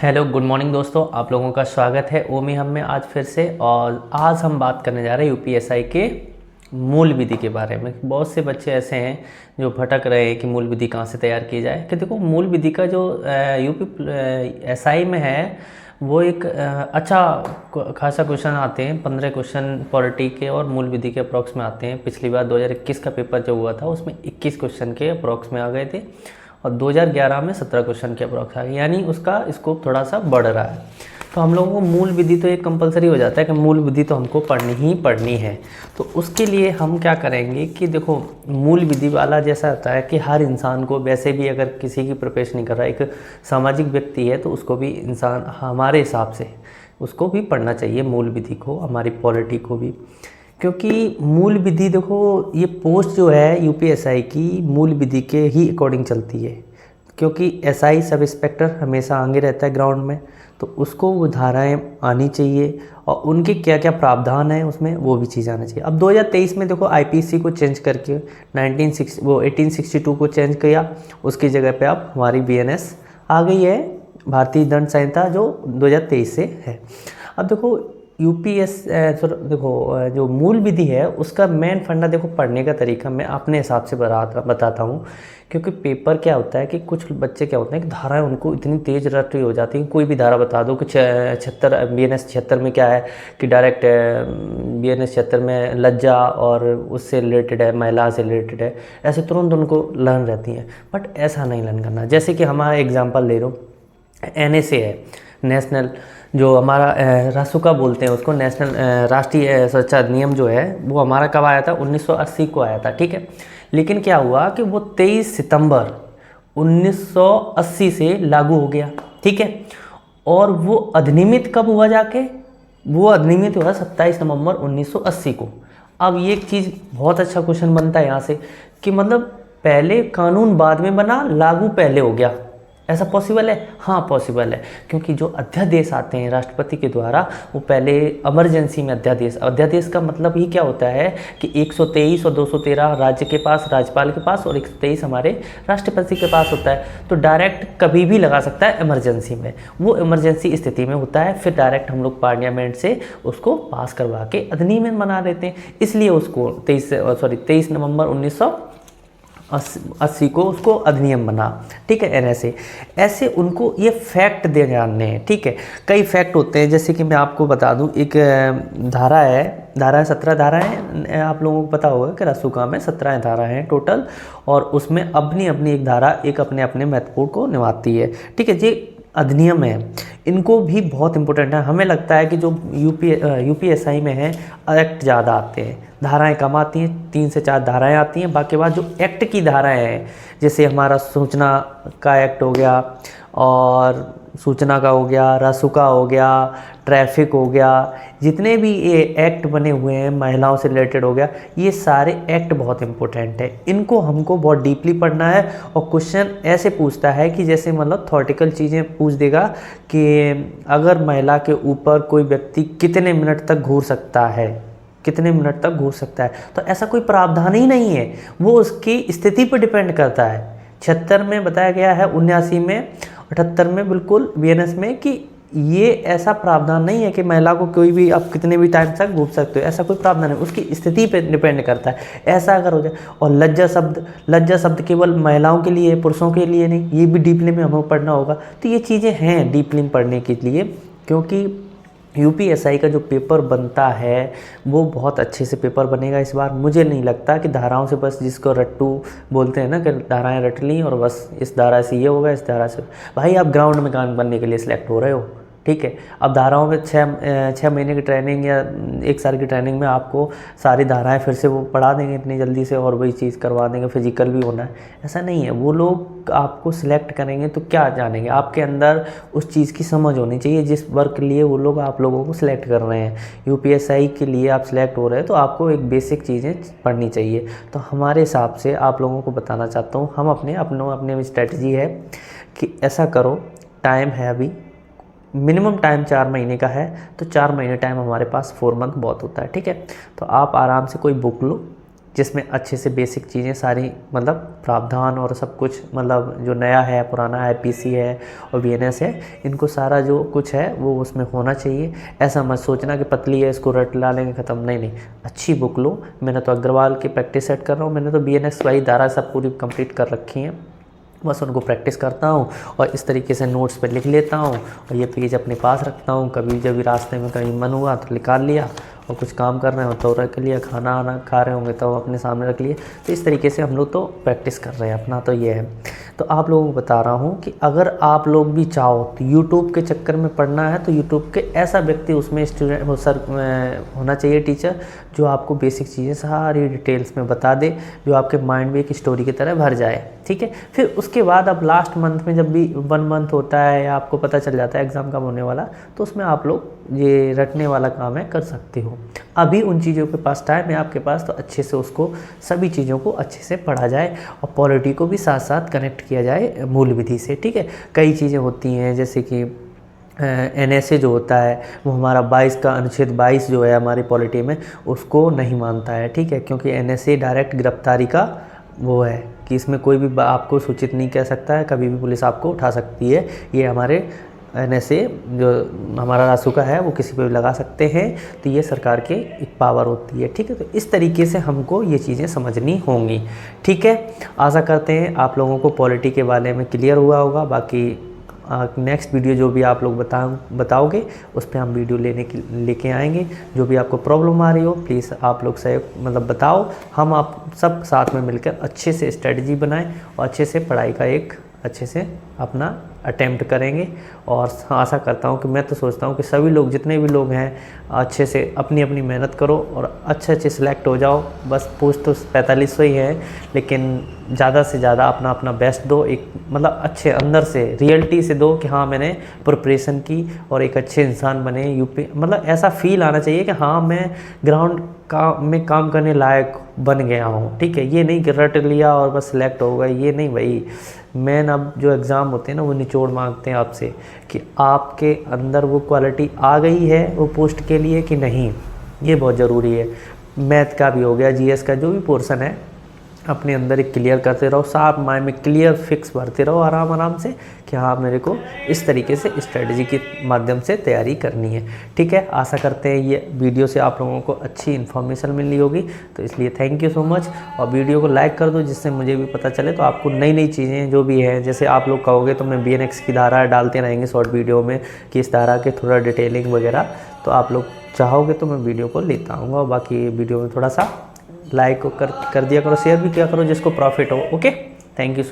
Hello good morning दोस्तों, आप लोगों का स्वागत है ओमी हम में आज फिर से। और आज हम बात करने जा रहे हैं यूपीएसआई के मूल विधि के बारे में। बहुत से बच्चे ऐसे हैं जो भटक रहे हैं कि मूल विधि कहाँ से तैयार की जाए। कि देखो, मूल विधि का जो यूपीएसआई में है वो एक अच्छा खासा क्वेश्चन आते हैं। 15 क्वेश्चन पॉलिटी के और मूल विधि के अप्रॉक्स में आते हैं। पिछली बार 2021 का पेपर जो हुआ था उसमें 21 क्वेश्चन के अप्रॉक्स में आ गए थे और 2011 में 17 क्वेश्चन के अप्रॉक्स आ गए, यानी उसका स्कोप थोड़ा सा बढ़ रहा है। तो हम लोगों को मूल विधि तो एक कंपलसरी हो जाता है कि मूल विधि तो हमको पढ़नी ही पढ़नी है। तो उसके लिए हम क्या करेंगे कि देखो, मूल विधि वाला जैसा होता है कि हर इंसान को, वैसे भी अगर किसी की प्रिपरेशन नहीं कर रहा है, एक सामाजिक व्यक्ति है तो उसको भी इंसान हमारे हिसाब से उसको भी पढ़ना चाहिए मूल विधि को, हमारी पॉलिटी को भी। क्योंकि मूल विधि देखो, ये पोस्ट जो है यूपीएसआई की मूल विधि के ही अकॉर्डिंग चलती है। क्योंकि एसआई सब इंस्पेक्टर हमेशा आगे रहता है ग्राउंड में, तो उसको वो धाराएं आनी चाहिए और उनके क्या क्या प्रावधान है उसमें वो भी चीज़ आना चाहिए। अब 2023 में देखो, आईपीसी को चेंज करके 1862 को चेंज किया, उसकी जगह पे अब हमारी बीएनएस आ गई है, भारतीय दंड संहिता, जो 2023 से है। अब देखो देखो जो मूल विधि है उसका मेन फंडा, देखो पढ़ने का तरीका मैं अपने हिसाब से बताता हूँ। क्योंकि पेपर क्या होता है कि कुछ बच्चे क्या होते हैं कि धाराएं उनको इतनी तेज रटी हो जाती हैं, कोई भी धारा बता दो कि 76 बीएनएस 76 में क्या है कि डायरेक्ट बीएनएस 76 में लज्जा और उससे रिलेटेड है, महिला से रिलेटेड है, ऐसे तुरंत उनको लर्न रहती हैं। बट ऐसा नहीं लर्न करना। जैसे कि हमारा एग्जाम्पल ले लो, एनएसए है, नेशनल जो हमारा रासुका बोलते हैं उसको, नेशनल राष्ट्रीय सुरक्षा अधिनियम जो है वो हमारा कब आया था? 1980 को आया था, ठीक है। लेकिन क्या हुआ कि वो 23 सितंबर 1980 से लागू हो गया, ठीक है। और वो अधिनियमित कब हुआ जाके? वो अधिनियमित हुआ 27 नवंबर 1980 को। अब ये एक चीज़ बहुत अच्छा क्वेश्चन बनता है यहाँ से कि मतलब पहले कानून बाद में बना, लागू पहले हो गया, ऐसा पॉसिबल है? हाँ पॉसिबल है। क्योंकि जो अध्यादेश आते हैं राष्ट्रपति के द्वारा वो पहले इमरजेंसी में अध्यादेश का मतलब ही क्या होता है कि 123 और 213 राज्य के पास, राज्यपाल के पास, और 123 हमारे राष्ट्रपति के पास होता है। तो डायरेक्ट कभी भी लगा सकता है इमरजेंसी में, वो इमरजेंसी स्थिति में होता है। फिर डायरेक्ट हम लोग पार्लियामेंट से उसको पास करवा के अधिनियम बना देते हैं। इसलिए उसको 23 नवंबर 1980 को उसको अधिनियम बना, ठीक है। एनएसए ऐसे उनको ये फैक्ट दे जानने हैं, ठीक है। कई फैक्ट होते हैं, जैसे कि मैं आपको बता दूं, एक धारा है, 17 धारा है, आप लोगों को पता होगा कि रासुका में 17 धारा हैं टोटल, और उसमें अपनी अपनी एक धारा एक अपने अपने महत्वपूर्ण को निभाती है, ठीक है। ये अधिनियम है, इनको भी बहुत इंपॉर्टेंट है। हमें लगता है कि जो यूपीएसआई में है एक्ट ज़्यादा आते हैं, धाराएं कम आती हैं, 3 से 4 धाराएं आती हैं। बाकी बाद जो एक्ट की धाराएं हैं, जैसे हमारा सूचना का एक्ट हो गया, और सूचना का हो गया, रासुका हो गया, ट्रैफिक हो गया, जितने भी ये एक्ट बने हुए हैं, महिलाओं से रिलेटेड हो गया, ये सारे एक्ट बहुत इंपॉर्टेंट है। इनको हमको बहुत डीपली पढ़ना है। और क्वेश्चन ऐसे पूछता है कि जैसे मतलब थॉटिकल चीज़ें पूछ देगा कि अगर महिला के ऊपर कोई व्यक्ति कितने मिनट तक घूर सकता है, कितने मिनट तक घूर सकता है, तो ऐसा कोई प्रावधान ही नहीं है, वो उसकी स्थिति पर डिपेंड करता है। 76 में बताया गया है, 79 में, 78 में बिल्कुल बीएनएस में कि ये ऐसा प्रावधान नहीं है कि महिला को कोई भी आप कितने भी टाइम तक घूम सकते हो, ऐसा कोई प्रावधान नहीं, उसकी स्थिति पे डिपेंड करता है। ऐसा अगर हो जाए, और लज्जा शब्द केवल महिलाओं के लिए, पुरुषों के लिए नहीं, ये भी डीपली में हमें पढ़ना होगा। तो ये चीज़ें हैं डीपली में पढ़ने के लिए, क्योंकि यूपीएसआई का जो पेपर बनता है वो बहुत अच्छे से पेपर बनेगा इस बार। मुझे नहीं लगता कि धाराओं से बस, जिसको रट्टू बोलते हैं ना कि धाराएं रट ली और बस इस धारा से ये होगा, इस धारा से। भाई आप ग्राउंड में काम बनने के लिए सिलेक्ट हो रहे हो, ठीक है। अब धाराओं में 6 महीने की ट्रेनिंग या 1 साल की ट्रेनिंग में आपको सारी धाराएं फिर से वो पढ़ा देंगे इतनी जल्दी से, और वही चीज़ करवा देंगे, फिजिकल भी होना है, ऐसा नहीं है। वो लोग आपको सिलेक्ट करेंगे तो क्या जानेंगे, आपके अंदर उस चीज़ की समझ होनी चाहिए जिस वर्क के लिए वो लोग आप लोगों को सिलेक्ट कर रहे हैं। यूपीएसआई के लिए आप सिलेक्ट हो रहे हैं तो आपको एक बेसिक चीज़ें पढ़नी चाहिए। तो हमारे हिसाब से आप लोगों को बताना चाहता हूँ, हम अपने स्ट्रेटजी है कि ऐसा करो, टाइम है अभी, मिनिमम टाइम 4 महीने का है, तो 4 महीने टाइम हमारे पास, 4 मंथ बहुत होता है, ठीक है। तो आप आराम से कोई बुक लो, जिसमें अच्छे से बेसिक चीज़ें सारी मतलब प्रावधान और सब कुछ मतलब जो नया है पुराना है पीसी है और बीएनएस है, इनको सारा जो कुछ है वो उसमें होना चाहिए। ऐसा मत सोचना कि पतली है इसको रट ला लेंगे ख़त्म, नहीं नहीं, अच्छी बुक लो। मैंने तो अग्रवाल की प्रैक्टिस सेट कर रहा हूँ, मैंने तो बीएनएस वाली धारा सब पूरी कंप्लीट कर रखी हैं, बस उनको प्रैक्टिस करता हूँ और इस तरीके से नोट्स पे लिख लेता हूँ और ये पेज अपने पास रखता हूँ। कभी जब भी रास्ते में कहीं मन हुआ तो निकाल लिया, और कुछ काम कर रहे हो तो रख लिया, खाना आना खा रहे होंगे तो अपने सामने रख लिए। तो इस तरीके से हम लोग तो प्रैक्टिस कर रहे हैं, अपना तो ये है। तो आप लोगों को बता रहा हूँ कि अगर आप लोग भी चाहो तो यूट्यूब के चक्कर में पढ़ना है तो यूट्यूब के ऐसा व्यक्ति उसमें स्टूडेंट सर होना चाहिए, टीचर, जो आपको बेसिक चीज़ें सारी डिटेल्स में बता दे, जो आपके माइंड में एक स्टोरी की तरह भर जाए, ठीक है। फिर उसके बाद अब लास्ट मंथ में जब भी 1 मंथ होता है या आपको पता चल जाता है एग्ज़ाम कब होने वाला, तो उसमें आप लोग ये रटने वाला काम है कर सकते हो। अभी उन चीज़ों के पास टाइम है आपके पास, तो अच्छे से उसको सभी चीज़ों को अच्छे से पढ़ा जाए और पॉलिटी को भी साथ साथ कनेक्ट किया जाए मूल विधि से, ठीक है। कई चीज़ें होती हैं जैसे कि एनएसए जो होता है वो हमारा 22 का अनुच्छेद 22 जो है हमारी पॉलिटी में उसको नहीं मानता है, ठीक है, क्योंकि एनएसए डायरेक्ट गिरफ्तारी का वो है कि इसमें कोई भी आपको सूचित नहीं कह सकता है, कभी भी पुलिस आपको उठा सकती है। ये हमारे एनएसए जो हमारा रासुका है वो किसी पे भी लगा सकते हैं, तो ये सरकार के एक पावर होती है, ठीक है। तो इस तरीके से हमको ये चीज़ें समझनी होंगी, ठीक है। आशा करते हैं आप लोगों को पॉलिटी के बारे में क्लियर हुआ होगा। बाकी नेक्स्ट वीडियो जो भी आप लोग बताओगे उस पर हम वीडियो लेके आएंगे। जो भी आपको प्रॉब्लम आ रही हो प्लीज़ आप लोग से मतलब बताओ, हम आप सब साथ में मिलकर अच्छे से स्ट्रेटजी बनाएं और अच्छे से पढ़ाई का एक अच्छे से अपना अटेम्प्ट करेंगे। और आशा करता हूं कि मैं तो सोचता हूं कि सभी लोग जितने भी लोग हैं अच्छे से अपनी अपनी मेहनत करो और अच्छे सिलेक्ट हो जाओ। बस पोस्ट तो 4500 ही है, लेकिन ज़्यादा से ज़्यादा अपना अपना बेस्ट दो, एक मतलब अच्छे अंदर से रियलिटी से दो कि हाँ मैंने प्रिपरेशन की और एक अच्छे इंसान बने। यूपी मतलब ऐसा फील आना चाहिए कि हाँ मैं ग्राउंड में काम करने लायक बन गया हूँ, ठीक है। ये नहीं कि रट लिया और बस सिलेक्ट हो गए, ये नहीं भाई। मेन अब जो एग्ज़ाम होते हैं ना वो निचोड़ मांगते हैं आपसे कि आपके अंदर वो क्वालिटी आ गई है वो पोस्ट के लिए कि नहीं, ये बहुत ज़रूरी है। मैथ का भी हो गया, जीएस का जो भी पोर्शन है अपने अंदर एक क्लियर करते रहो, साफ माइंड में क्लियर फिक्स भरते रहो आराम आराम से कि हाँ मेरे को इस तरीके से स्ट्रेटजी के माध्यम से तैयारी करनी है, ठीक है। आशा करते हैं ये वीडियो से आप लोगों को अच्छी इन्फॉर्मेशन मिली होगी, तो इसलिए थैंक यू सो मच। और वीडियो को लाइक कर दो जिससे मुझे भी पता चले, तो आपको नई नई चीज़ें जो भी है, जैसे आप लोग कहोगे तो मैं बीएनएक्स की धारा डालते रहेंगे शॉर्ट वीडियो में कि इस धारा के थोड़ा डिटेलिंग वगैरह, तो आप लोग चाहोगे तो मैं वीडियो को लेता आऊँगा। और बाकी वीडियो में थोड़ा सा लाइक कर दिया करो, शेयर भी किया करो जिसको प्रॉफिट हो, ओके। Thank you.